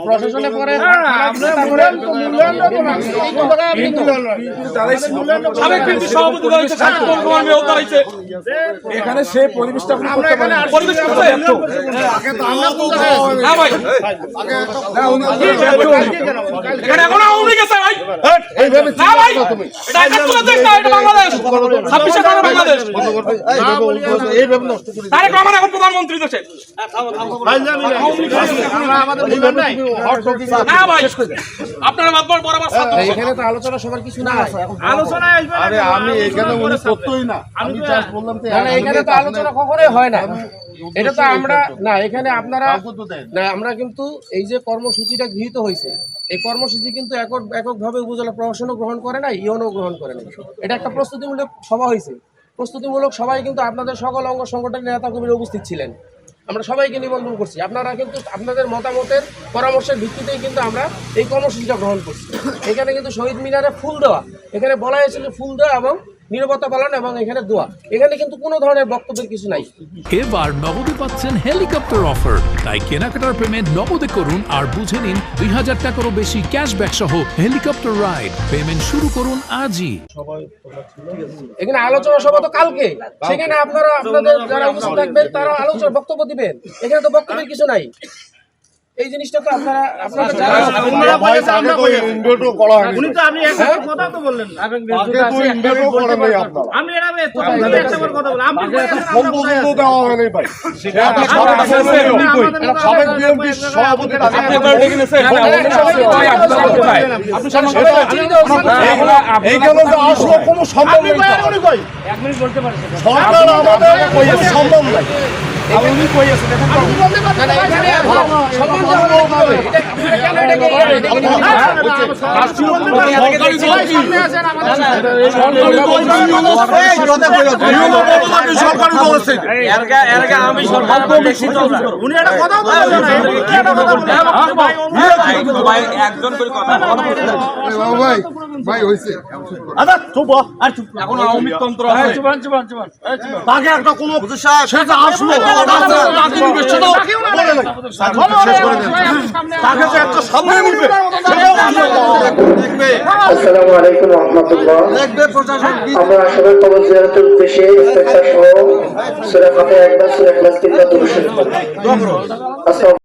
প্রশাসনে পরে এখানে সে পরিবেশটা প্রধানমন্ত্রী দেশে আপনারা মাতবার বরাবর এখানে তো আলোচনা সবার কিছু না আলোচনা আরে আমি এখানে উনি সত্যই না আমি জাস্ট বললাম যে এখানে তো আলোচনা কখনোই হয় না। এটা তো আমরা না এখানে আপনারা না আমরা কিন্তু এই যে কর্মসূচিটা গৃহীত হয়েছে এই কর্মসূচি কিন্তু এককভাবে উপজেলা প্রশাসনও গ্রহণ করে না, ইউনও গ্রহণ করে না। এটা একটা প্রস্তুতিমূলক সভা হয়েছে। প্রস্তুতিমূলক সবাই কিন্তু আপনাদের সকল অঙ্গ সংগঠনের নেতা কর্মীরা উপস্থিত ছিলেন। আমরা সবাইকে নিবন্ধন করছি। আপনারা কিন্তু আপনাদের মতামতের পরামর্শের ভিত্তিতেই কিন্তু আমরা এই কর্মসূচিটা গ্রহণ করছি। এখানে কিন্তু শহীদ মিনারে ফুল দেওয়া, এখানে বলা হয়েছিল ফুল দেওয়া এবং নিরাপত্তা পালন এবং এখানে দোয়া, এখানে কিন্তু কোনো ধরনের বক্তব্যের কিছু নাই। এবার নগদে পাচ্ছেন হেলিকপ্টার অফার, তাই কেনাকাটার পেমেন্ট নগদে করুন আর বুঝে নিন 2000 টাকারও বেশি ক্যাশব্যাক সহ হেলিকপ্টার রাইড। পেমেন্ট শুরু করুন আজই। এখানে আলোচনা সভা তো কালকে, সেখানে আপনারা আপনাদের যারা উপস্থিত থাকবেন তারা আলোচনা বক্তব্য দিবেন। এখানে তো বক্তব্যের কিছু নাই। এই জিনিসটা তো আপনারা উনি তো আপনি একটা কথা তো বললেন না। আমি এরা একটা কথা বললাম আপনি সম্বোধন দেওয়া হয়নি ভাই সাবেক বিএনপি সভাপতি এইখানে তো আসলে কোনো সম্ভব নেই। সরকার আমাদের সম্ভব নাই। উনি কই আছে দেখেন তো এখানে আমি সরকার উনি একটা কথা বলছেন একজন করে কথা ভাই ভাই হইছে আচ্ছা চুপ আর চুপ এখন আওয়ামী তন্ত্র আছে চুপ তাকে একটা কোন সেটা আসলো আসসালামু আলাইকুম ওয়া রাহমাতুল্লাহ। আমরা আসলে কবর জিয়ারতের উদ্দেশ্যে ইফতার সহ সূরা ফাতিহা একবার সূরা ইখলাস তিনবার দরুদ শরীফ পড়ব।